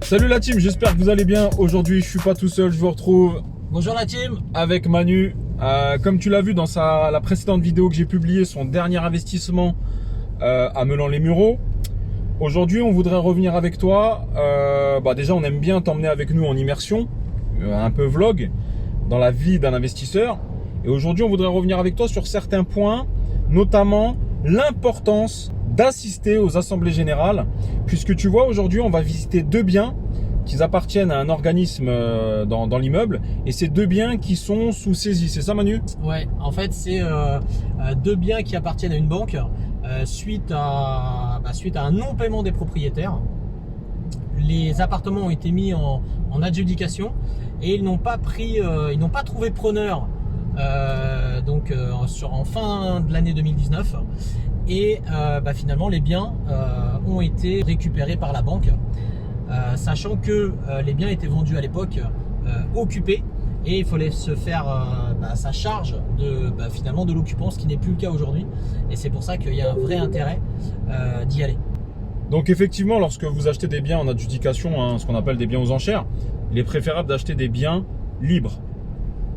Salut la team, j'espère que vous allez bien. Aujourd'hui, je suis pas tout seul, je vous retrouve. Bonjour la team. Avec Manu. Comme tu l'as vu dans la précédente vidéo que j'ai publiée, son dernier investissement à Meulan-les-Mureaux. Aujourd'hui, on voudrait revenir avec toi. Déjà, on aime bien t'emmener avec nous en immersion, un peu vlog, dans la vie d'un investisseur. Et aujourd'hui, on voudrait revenir avec toi sur certains points, notamment l'importance d'assister aux assemblées générales, puisque tu vois, aujourd'hui, on va visiter deux biens qui appartiennent à un organisme dans l'immeuble, et c'est deux biens qui sont sous saisie. C'est ça, Manu? Ouais, en fait, c'est deux biens qui appartiennent à une banque suite à un non-paiement des propriétaires. Les appartements ont été mis en adjudication et ils n'ont pas trouvé preneur en fin de l'année 2019. Et finalement, les biens ont été récupérés par la banque, sachant que les biens étaient vendus à l'époque occupés, et il fallait se faire sa charge finalement de l'occupant, ce qui n'est plus le cas aujourd'hui. Et c'est pour ça qu'il y a un vrai intérêt d'y aller. Donc effectivement, lorsque vous achetez des biens en adjudication, ce qu'on appelle des biens aux enchères, il est préférable d'acheter des biens libres.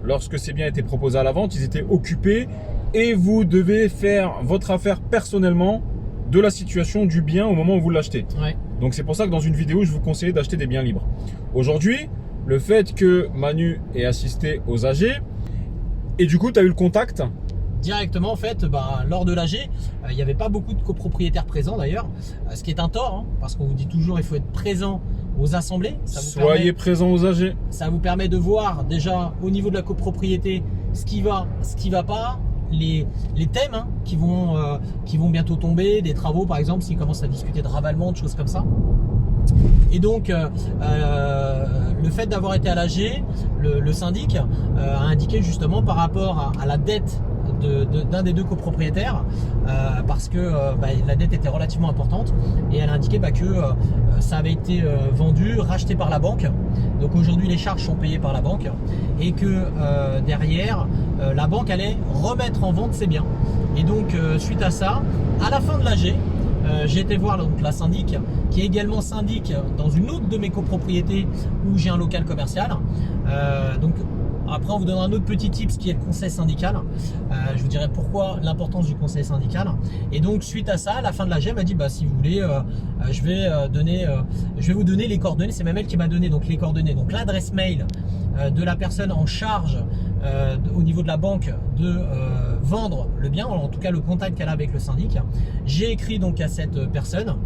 Lorsque ces biens étaient proposés à la vente, ils étaient occupés et vous devez faire votre affaire personnellement de la situation du bien au moment où vous l'achetez. Ouais. Donc c'est pour ça que dans une vidéo, je vous conseille d'acheter des biens libres. Aujourd'hui, le fait que Manu ait assisté aux AG, et du coup, tu as eu le contact directement, en fait, lors de l'AG, il n'y avait pas beaucoup de copropriétaires présents d'ailleurs, ce qui est un tort, parce qu'on vous dit toujours il faut être présent aux assemblées. Soyez présent aux AG. Ça vous permet de voir déjà au niveau de la copropriété ce qui va pas, les thèmes qui vont bientôt tomber, des travaux par exemple, s'ils commencent à discuter de ravalement, de choses comme ça. Et donc le fait d'avoir été à l'AG, le syndic a indiqué justement par rapport à la dette d'un des deux copropriétaires, parce que la dette était relativement importante, et elle a indiqué que ça avait été vendu, racheté par la banque. Donc aujourd'hui les charges sont payées par la banque, et que derrière la banque allait remettre en vente ses biens. Et donc suite à ça, à la fin de l'AG, j'ai été voir la syndic, qui est également syndic dans une autre de mes copropriétés où j'ai un local commercial. Après, on vous donnera un autre petit tip, ce qui est le conseil syndical. Je vous dirai pourquoi l'importance du conseil syndical. Et donc, suite à ça, à la fin de l'AG, elle m'a dit, si vous voulez, je vais vous donner les coordonnées. C'est même elle qui m'a donné donc les coordonnées. Donc, l'adresse mail de la personne en charge au niveau de la banque de vendre le bien, en tout cas le contact qu'elle a avec le syndic. J'ai écrit donc à cette personne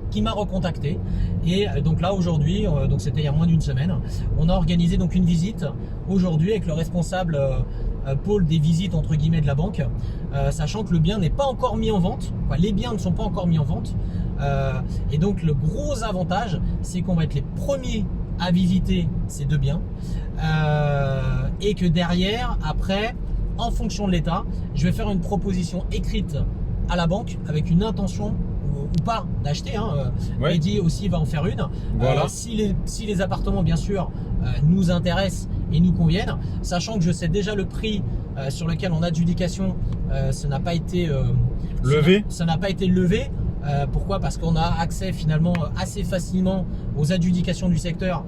qui m'a recontacté, et donc là aujourd'hui, donc c'était il y a moins d'une semaine, on a organisé donc une visite aujourd'hui avec le responsable pôle des visites entre guillemets de la banque, sachant que le bien n'est pas encore mis en vente, les biens ne sont pas encore mis en vente, et donc le gros avantage, c'est qu'on va être les premiers à visiter ces deux biens, et que derrière, après, en fonction de l'état, je vais faire une proposition écrite à la banque avec une intention ou pas d'acheter. Ouais. Eddy aussi va en faire une. Voilà. Si les appartements bien sûr nous intéressent et nous conviennent, sachant que je sais déjà le prix sur lequel en adjudication ça n'a pas été levé. Ça n'a pas été levé. Pourquoi? Parce qu'on a accès finalement assez facilement aux adjudications du secteur,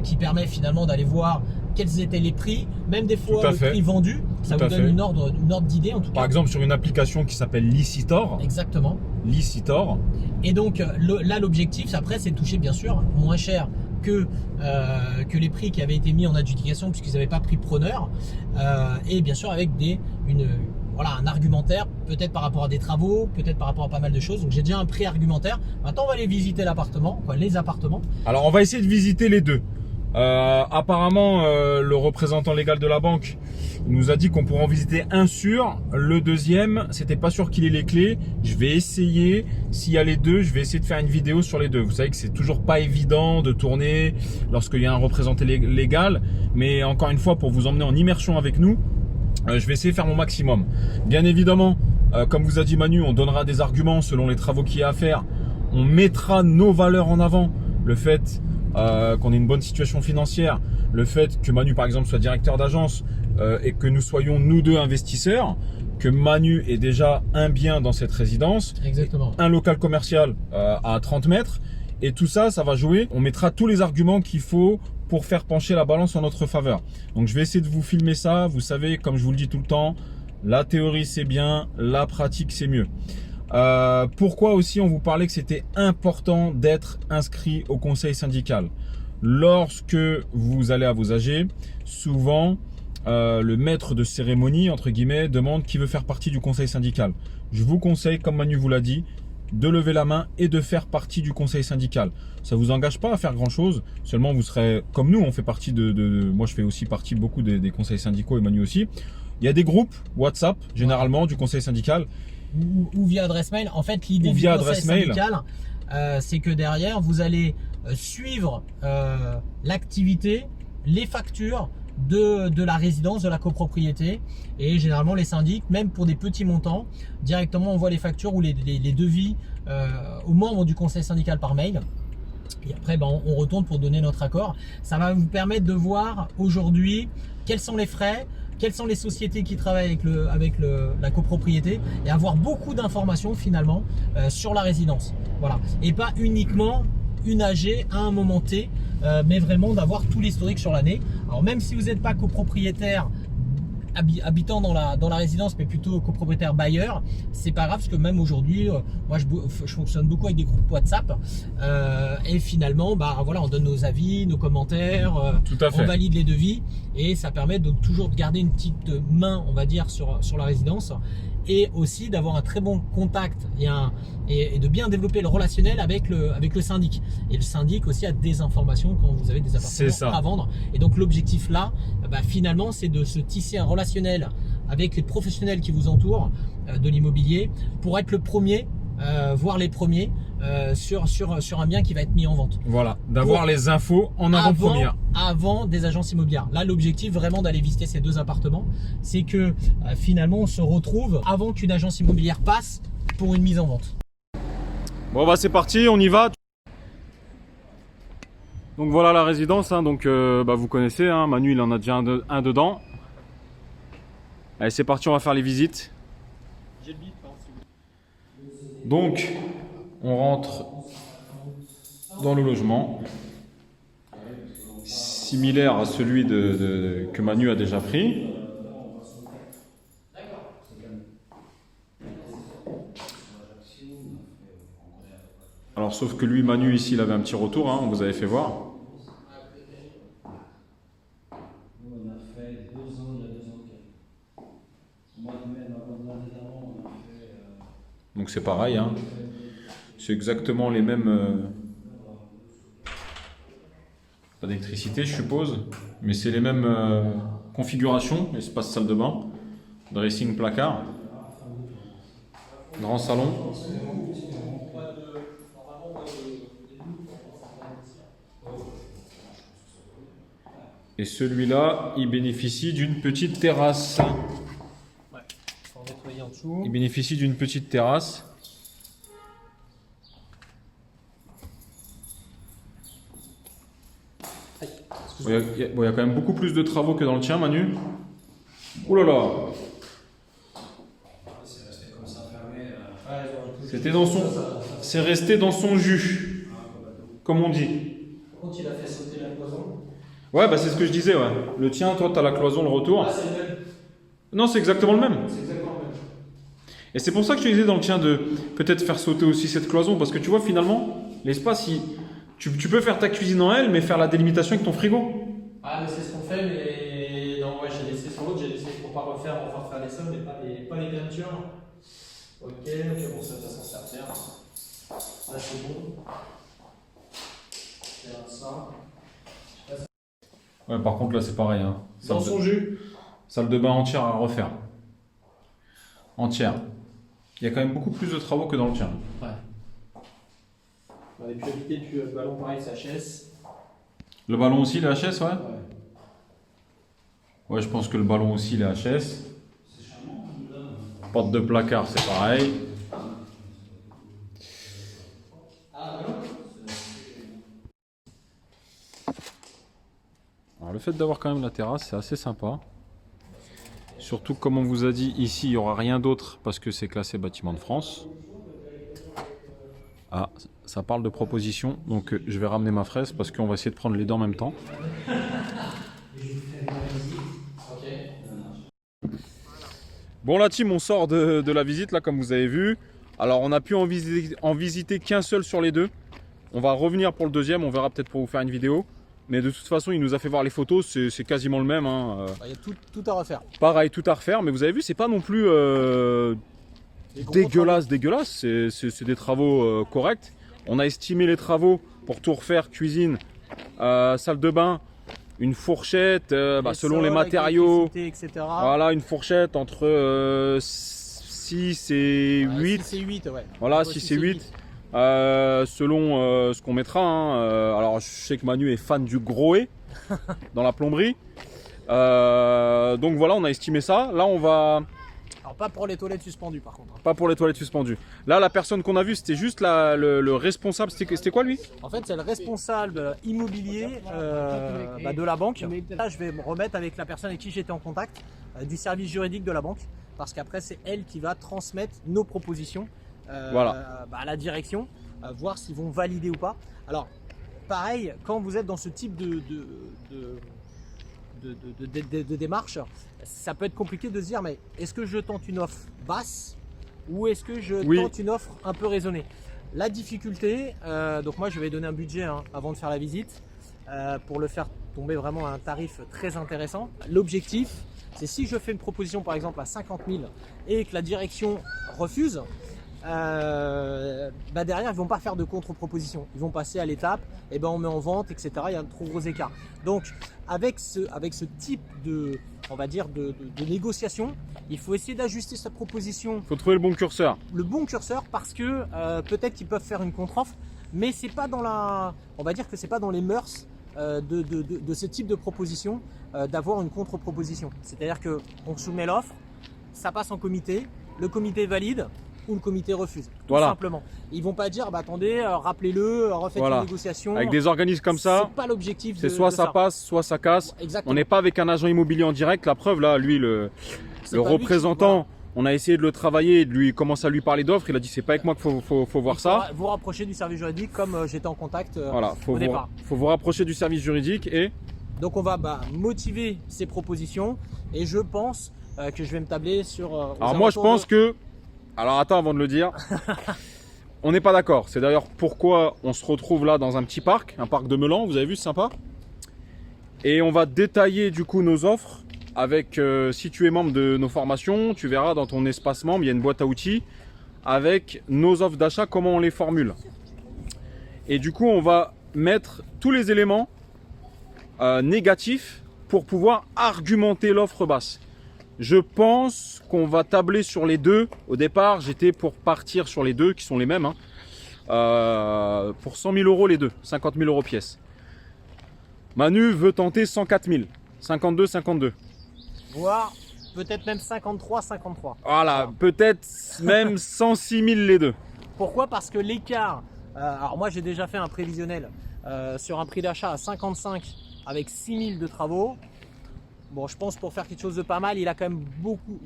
qui permet finalement d'aller voir quels étaient les prix, même des fois le prix vendu. Ça vous donne une ordre d'idée en tout cas. Par exemple, sur une application qui s'appelle Licitor. Exactement. Licitor. Et donc là, l'objectif après, c'est de toucher bien sûr moins cher que les prix qui avaient été mis en adjudication, puisqu'ils n'avaient pas pris preneur, et bien sûr avec un argumentaire, peut-être par rapport à des travaux, peut-être par rapport à pas mal de choses. Donc j'ai déjà un prix argumentaire. Maintenant on va aller visiter l'appartement, les appartements. Alors on va essayer de visiter les deux. Apparemment le représentant légal de la banque nous a dit qu'on pourrait en visiter un sûr. Le deuxième, c'était pas sûr qu'il ait les clés. Je vais essayer, s'il y a les deux, je vais essayer de faire une vidéo sur les deux. Vous savez que c'est toujours pas évident de tourner lorsqu'il y a un représentant légal, mais encore une fois, pour vous emmener en immersion avec nous, je vais essayer de faire mon maximum. Bien évidemment, comme vous a dit Manu, on donnera des arguments selon les travaux qu'il y a à faire. On mettra nos valeurs en avant. Le fait qu'on ait une bonne situation financière, le fait que Manu par exemple soit directeur d'agence, et que nous soyons nous deux investisseurs, que Manu ait déjà un bien dans cette résidence, exactement, un local commercial à 30 mètres, Et tout ça, ça va jouer. On mettra tous les arguments qu'il faut pour faire pencher la balance en notre faveur. Donc je vais essayer de vous filmer ça. Vous savez, comme je vous le dis tout le temps, la théorie c'est bien, la pratique c'est mieux. Pourquoi aussi on vous parlait que c'était important d'être inscrit au conseil syndical? Lorsque vous allez à vos AG, souvent le maître de cérémonie, entre guillemets, demande qui veut faire partie du conseil syndical. Je vous conseille, comme Manu vous l'a dit, de lever la main et de faire partie du conseil syndical. Ça ne vous engage pas à faire grand chose, seulement vous serez comme nous, on fait partie moi je fais aussi partie beaucoup des conseils syndicaux et Manu aussi. Il y a des groupes WhatsApp, généralement, du conseil syndical. Ou via adresse mail. En fait, l'idée du conseil syndical, c'est que derrière, vous allez suivre l'activité, les factures de la résidence, de la copropriété. Et généralement, les syndics, même pour des petits montants, directement envoient les factures ou les devis aux membres du conseil syndical par mail. Et après, on retourne pour donner notre accord. Ça va vous permettre de voir aujourd'hui quels sont les frais, quelles sont les sociétés qui travaillent avec la copropriété et avoir beaucoup d'informations finalement sur la résidence. Voilà. Et pas uniquement une AG à un moment T, mais vraiment d'avoir tout l'historique sur l'année. Alors même si vous n'êtes pas copropriétaire habitant dans la résidence, mais plutôt copropriétaire bailleur, c'est pas grave parce que même aujourd'hui, moi je fonctionne beaucoup avec des groupes WhatsApp et finalement, voilà, on donne nos avis, nos commentaires, on valide les devis et ça permet de toujours garder une petite main, on va dire, sur la résidence et aussi d'avoir un très bon contact et de bien développer le relationnel avec le syndic. Et le syndic aussi a des informations quand vous avez des appartements à vendre. Et donc l'objectif là, finalement, c'est de se tisser un relationnel avec les professionnels qui vous entourent de l'immobilier pour être le premier, voire les premiers sur un bien qui va être mis en vente. Voilà, d'avoir les infos en avant-première. Avant des agences immobilières. Là, l'objectif vraiment d'aller visiter ces deux appartements, c'est que finalement, on se retrouve avant qu'une agence immobilière passe pour une mise en vente. Bon, c'est parti, on y va. Donc voilà la résidence, hein. Donc vous connaissez, hein. Manu il en a déjà un dedans. Allez, c'est parti, on va faire les visites. Donc on rentre dans le logement, similaire à celui que Manu a déjà pris. Alors sauf que lui, Manu ici, il avait un petit retour, hein, on vous avait fait voir. Donc c'est pareil, hein. C'est exactement les mêmes... pas d'électricité je suppose, mais c'est les mêmes configurations, espace salle de bain, dressing placard, grand salon. Et celui-là, il bénéficie d'une petite terrasse. Ouais, faut en nettoyer en dessous. Il bénéficie d'une petite terrasse. Il y a quand même beaucoup plus de travaux que dans le tien, Manu. Ouh là là. C'était dans son... C'est resté dans son jus, comme on dit. Quand il a fait sauter la cloison. Ouais, c'est ce que je disais, ouais. Le tien, toi, tu as la cloison, le retour. Ah, c'est le même. Non, c'est exactement le même. C'est exactement le même. Et c'est pour ça que je te disais dans le tien de peut-être faire sauter aussi cette cloison, parce que tu vois, finalement, l'espace, tu peux faire ta cuisine en L, mais faire la délimitation avec ton frigo. Ah, mais c'est ce qu'on fait, mais non, ouais, j'ai laissé sur l'autre, j'ai laissé pour pas refaire les sols, mais pas les peintures. Ok, bon, ça de toute façon, ça repère. Là, c'est bon. Ça. Ouais, par contre, là, c'est pareil. Hein. Dans son jus. Salle de bain entière à refaire. Entière. Il y a quand même beaucoup plus de travaux que dans le tien. Ouais. On a pu habiter le ballon pareil, c'est HS. Le ballon aussi, il est HS, ouais. Ouais, je pense que le ballon aussi, il est HS. Porte de placard, c'est pareil. Alors, le fait d'avoir quand même la terrasse, c'est assez sympa. Surtout, comme on vous a dit, ici, il n'y aura rien d'autre parce que c'est classé bâtiment de France. Ah, ça parle de proposition, donc je vais ramener ma fraise parce qu'on va essayer de prendre les deux en même temps. Bon la team, on sort de la visite là comme vous avez vu. Alors on a pu en visiter qu'un seul sur les deux. On va revenir pour le deuxième, on verra peut-être pour vous faire une vidéo. Mais de toute façon il nous a fait voir les photos, c'est quasiment le même. Hein. Il y a tout à refaire. Pareil, tout à refaire, mais vous avez vu c'est pas non plus dégueulasse. C'est des travaux corrects. On a estimé les travaux pour tout refaire, cuisine, salle de bain, une fourchette, selon les matériaux, etc. Voilà, une fourchette entre 6 et 8. 6 et 8, ouais. Voilà, 6 et 8. Selon ce qu'on mettra. Hein. Alors, je sais que Manu est fan du Groé dans la plomberie. Donc voilà, on a estimé ça. Là, on va... Alors, pas pour les toilettes suspendues, par contre. Pas pour les toilettes suspendues. Là, la personne qu'on a vue, c'était juste le responsable. C'était quoi, lui? En fait, c'est le responsable immobilier de la banque. Là, je vais me remettre avec la personne avec qui j'étais en contact du service juridique de la banque. Parce qu'après, c'est elle qui va transmettre nos propositions à la direction, voir s'ils vont valider ou pas. Alors, pareil, quand vous êtes dans ce type de démarche, ça peut être compliqué de se dire mais est-ce que je tente une offre basse ou est-ce que je tente une offre un peu raisonnée? La difficulté, donc moi je vais donner un budget avant de faire la visite pour le faire tomber vraiment à un tarif très intéressant. L'objectif, c'est si je fais une proposition par exemple à 50 000 et que la direction refuse, derrière ils vont pas faire de contre-proposition, ils vont passer à l'étape et on met en vente, etc. Il y a un trop gros écart. Donc avec ce type de, on va dire de négociation, il faut essayer d'ajuster sa proposition. Il faut trouver le bon curseur. Le bon curseur parce que peut-être qu'ils peuvent faire une contre-offre, mais c'est pas dans la, on va dire que c'est pas dans les mœurs de ce type de proposition d'avoir une contre-proposition. C'est-à-dire que on soumet l'offre, ça passe en comité, le comité valide ou le comité refuse, tout simplement. Ils vont pas dire attendez, rappelez-le, refaites une négociation. Avec des organismes comme ça, c'est pas l'objectif. C'est soit ça passe, soit ça casse. Exactement. On n'est pas avec un agent immobilier en direct. La preuve là, lui le représentant, on a essayé de le travailler, de lui commencer à lui parler d'offres. Il a dit c'est pas avec moi qu'il faut voir ça. Vous rapprocher du service juridique comme j'étais en contact au départ. Faut vous rapprocher du service juridique et donc on va motiver ces propositions et je pense que je vais me tabler sur. Alors moi je pense que. Alors attends avant de le dire. On n'est pas d'accord. C'est d'ailleurs pourquoi on se retrouve là dans un petit parc, un parc de Meulan. Vous avez vu, c'est sympa. Et on va détailler du coup nos offres avec, si tu es membre de nos formations, tu verras dans ton espace membre, il y a une boîte à outils avec nos offres d'achat, comment on les formule. Et du coup, on va mettre tous les éléments négatifs pour pouvoir argumenter l'offre basse. Je pense qu'on va tabler sur les deux. Au départ, j'étais pour partir sur les deux qui sont les mêmes. Pour 100 000 euros les deux, 50 000 euros pièce. Manu veut tenter 104 000, 52, 52. Voire peut-être même 53, 53. Voilà, peut-être même 106 000 les deux. Pourquoi? Parce que l'écart, alors moi j'ai déjà fait un prévisionnel sur un prix d'achat à 55 avec 6 000 de travaux. Bon, je pense pour faire quelque chose de pas mal, il y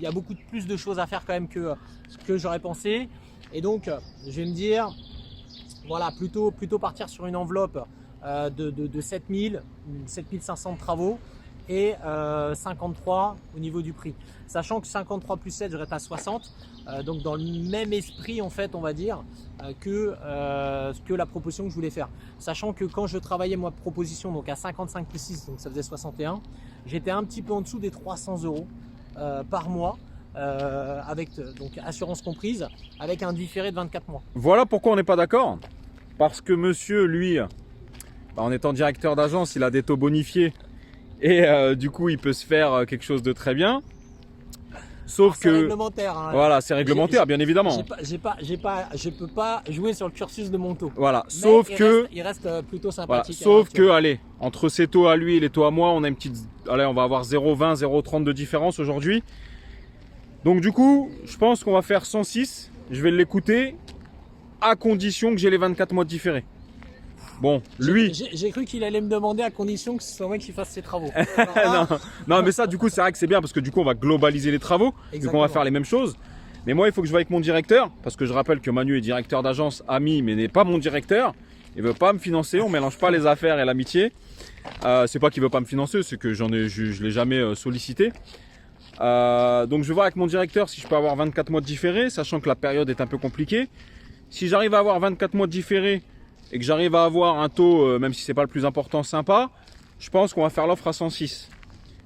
a beaucoup plus de choses à faire quand même que j'aurais pensé. Et donc, je vais me dire, voilà, plutôt partir sur une enveloppe de 7 000, 7 500 de travaux et 53 au niveau du prix. Sachant que 53 plus 7, je reste à 60. Donc, dans le même esprit, en fait, on va dire, que la proposition que je voulais faire. Sachant que quand je travaillais ma proposition donc à 55 plus 6, donc ça faisait 61, j'étais un petit peu en dessous des 300 euros par mois, avec donc assurance comprise, avec un différé de 24 mois. Voilà pourquoi on n'est pas d'accord. Parce que monsieur, lui, en étant directeur d'agence, il a des taux bonifiés et du coup, il peut se faire quelque chose de très bien. Sauf que c'est réglementaire. Hein. Voilà, c'est réglementaire, bien évidemment. Je peux pas jouer sur le cursus de mon taux. Voilà, mais sauf il reste plutôt sympathique. Voilà, sauf que, allez, entre ses taux à lui et les taux à moi, on a une petite, allez, on va avoir 0,20, 0,30 de différence aujourd'hui. Donc du coup, je pense qu'on va faire 106. Je vais l'écouter à condition que j'ai les 24 mois de différé. Bon, lui... J'ai cru qu'il allait me demander à condition que ce soit moi qui fasse ses travaux. non, mais ça, du coup, c'est vrai que c'est bien parce que du coup, on va globaliser les travaux. Donc, on va faire les mêmes choses. Mais moi, il faut que je voie avec mon directeur, parce que je rappelle que Manu est directeur d'agence, ami, mais n'est pas mon directeur. Il veut pas me financer, on mélange pas les affaires et l'amitié. C'est pas qu'il veut pas me financer, c'est que je l'ai jamais sollicité. Donc je vais voir avec mon directeur si je peux avoir 24 mois de différé, sachant que la période est un peu compliquée. Si j'arrive à avoir 24 mois de différé et que j'arrive à avoir un taux, même si c'est pas le plus important, sympa, je pense qu'on va faire l'offre à 106.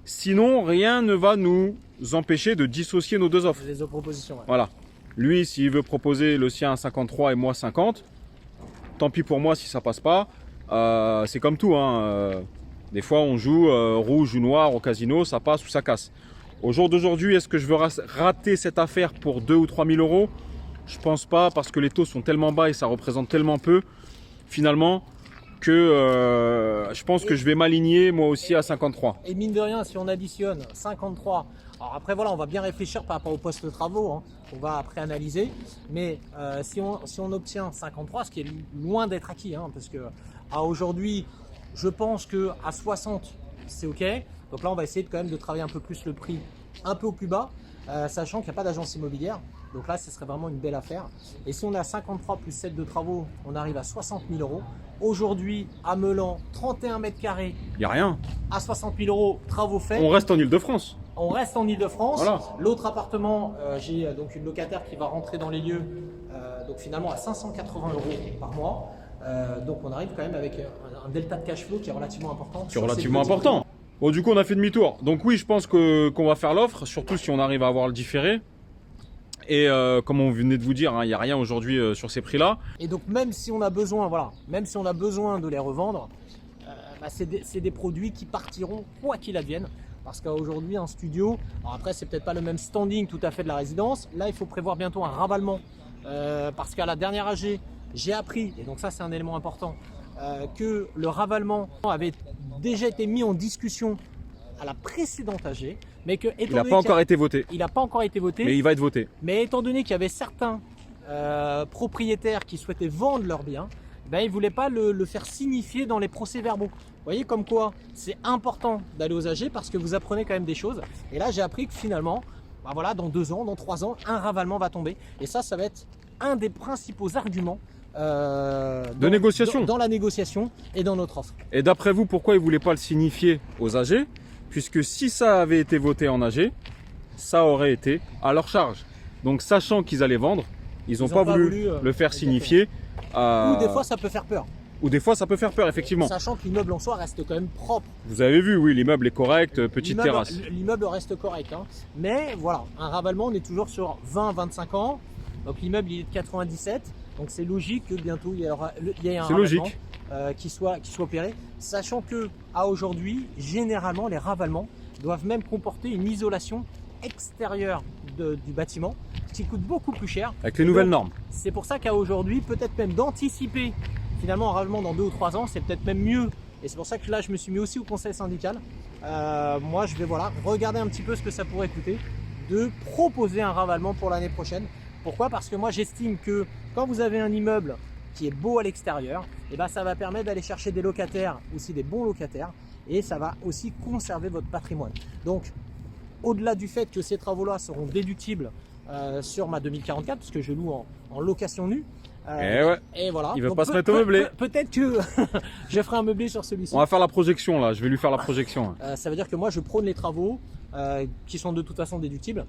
Sinon, rien ne va nous empêcher de dissocier nos deux offres. Les autres propositions. Ouais. Voilà. Lui, s'il veut proposer le sien à 53 et moi 50, tant pis pour moi si ça passe pas. C'est comme tout, hein. Des fois on joue rouge ou noir au casino, ça passe ou ça casse. Au jour d'aujourd'hui, est-ce que je veux rater cette affaire pour 2 ou 3 000 euros? Je pense pas, parce que les taux sont tellement bas et ça représente tellement peu finalement que je pense que je vais m'aligner moi aussi à 53. Et mine de rien, si on additionne 53, alors après voilà, on va bien réfléchir par rapport au poste de travaux, hein, on va après analyser, mais si on obtient 53, ce qui est loin d'être acquis, hein, parce que à aujourd'hui, je pense que à 60, c'est ok. Donc là, on va essayer quand même de travailler un peu plus le prix, un peu au plus bas, sachant qu'il n'y a pas d'agence immobilière. Donc là, ce serait vraiment une belle affaire. Et si on a 53 plus 7 de travaux, on arrive à 60 000 euros. Aujourd'hui, à Meulan, 31 mètres carrés. Il n'y a rien. À 60 000 euros, travaux faits. On reste en Ile-de-France. On reste en Ile-de-France. Voilà. L'autre appartement, j'ai donc une locataire qui va rentrer dans les lieux, donc finalement à 580 euros par mois. Donc on arrive quand même avec un delta de cash flow qui est relativement important. C'est relativement important. Bon, du coup, on a fait demi-tour. Donc oui, je pense qu'on va faire l'offre, surtout si on arrive à avoir le différé. Et comme on venait de vous dire, il n'y a rien aujourd'hui sur ces prix-là. Et donc même si on a besoin, voilà, même si on a besoin de les revendre, c'est des produits qui partiront quoi qu'il advienne. Parce qu'aujourd'hui, un studio, alors après c'est peut-être pas le même standing tout à fait de la résidence. Là, il faut prévoir bientôt un ravalement. Parce qu'à la dernière AG, j'ai appris, et donc ça c'est un élément important, que le ravalement avait déjà été mis en discussion à la précédente AG, mais que il n'a pas encore été voté. Il n'a pas encore été voté. Mais il va être voté. Mais étant donné qu'il y avait certains propriétaires qui souhaitaient vendre leurs biens, ben, ils ne voulaient pas le faire signifier dans les procès-verbaux. Vous voyez comme quoi c'est important d'aller aux AG parce que vous apprenez quand même des choses. Et là, j'ai appris que finalement, ben voilà, dans 2 ans, dans 3 ans, un ravalement va tomber. Et ça va être un des principaux arguments de négociation. Dans la négociation et dans notre offre. Et d'après vous, pourquoi ils ne voulaient pas le signifier aux AG? Puisque si ça avait été voté en AG, ça aurait été à leur charge. Donc sachant qu'ils allaient vendre, ils n'ont pas voulu le faire signifier. Ou des fois ça peut faire peur. Ou des fois ça peut faire peur, effectivement. Sachant que l'immeuble en soi reste quand même propre. Vous avez vu, oui, l'immeuble est correct, petite terrasse. L'immeuble reste correct. Hein. Mais voilà, un ravalement, on est toujours sur 20-25 ans. Donc l'immeuble il est de 97. Donc c'est logique que bientôt il y ait un ravalement qui soit opéré. Sachant que à aujourd'hui, généralement les ravalements doivent même comporter une isolation extérieure du bâtiment qui coûte beaucoup plus cher. Avec les nouvelles normes. C'est pour ça qu'à aujourd'hui, peut-être même d'anticiper finalement un ravalement dans 2 ou 3 ans, c'est peut-être même mieux. Et c'est pour ça que là je me suis mis aussi au conseil syndical. Moi je vais regarder un petit peu ce que ça pourrait coûter de proposer un ravalement pour l'année prochaine. Pourquoi? Parce que moi j'estime que quand vous avez un immeuble qui est beau à l'extérieur, et ben ça va permettre d'aller chercher des locataires, aussi des bons locataires, et ça va aussi conserver votre patrimoine. Donc au-delà du fait que ces travaux-là seront déductibles sur ma 2044, puisque je loue en location nue, et voilà. Il ne veut pas se mettre au meublé. Peut-être que je ferai un meublé sur celui-ci. On va faire la projection là, je vais lui faire la projection. Ça veut dire que moi je prône les travaux qui sont de toute façon déductibles,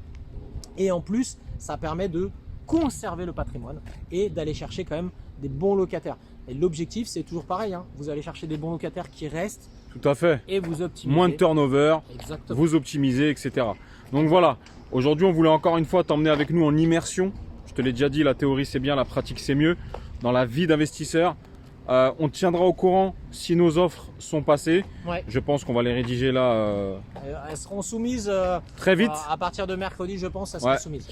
et en plus ça permet de conserver le patrimoine et d'aller chercher quand même des bons locataires. Et l'objectif c'est toujours pareil, hein. Vous allez chercher des bons locataires qui restent. Tout à fait. Et vous optimisez. Moins de turnover, exactement. Vous optimisez, etc. Donc voilà, aujourd'hui on voulait encore une fois t'emmener avec nous en immersion. Je te l'ai déjà dit, la théorie c'est bien, la pratique c'est mieux. Dans la vie d'investisseur, on te tiendra au courant si nos offres sont passées. Ouais. Je pense qu'on va les rédiger là. Elles seront soumises très vite. À partir de mercredi, je pense, elles seront soumises.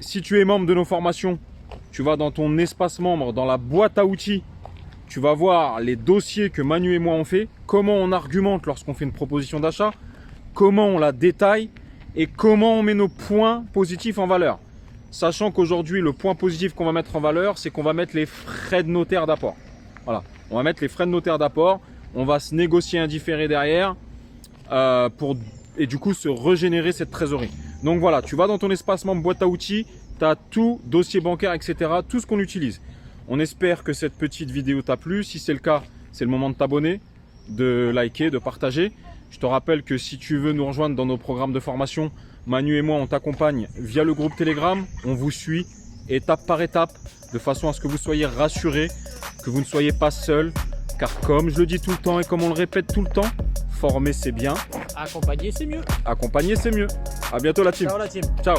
Si tu es membre de nos formations, tu vas dans ton espace membre, dans la boîte à outils, tu vas voir les dossiers que Manu et moi on fait, comment on argumente lorsqu'on fait une proposition d'achat, comment on la détaille et comment on met nos points positifs en valeur. Sachant qu'aujourd'hui, le point positif qu'on va mettre en valeur, c'est qu'on va mettre les frais de notaire d'apport. Voilà, on va mettre les frais de notaire d'apport, on va se négocier un différé derrière et du coup se régénérer cette trésorerie. Donc voilà, tu vas dans ton espace membre boîte à outils, tu as tout, dossier bancaire, etc. Tout ce qu'on utilise. On espère que cette petite vidéo t'a plu. Si c'est le cas, c'est le moment de t'abonner, de liker, de partager. Je te rappelle que si tu veux nous rejoindre dans nos programmes de formation, Manu et moi, on t'accompagne via le groupe Telegram. On vous suit étape par étape de façon à ce que vous soyez rassurés, que vous ne soyez pas seul. Car comme je le dis tout le temps et comme on le répète tout le temps, former c'est bien. Accompagner, c'est mieux. Accompagner c'est mieux. À bientôt la team. Ciao la team. Ciao.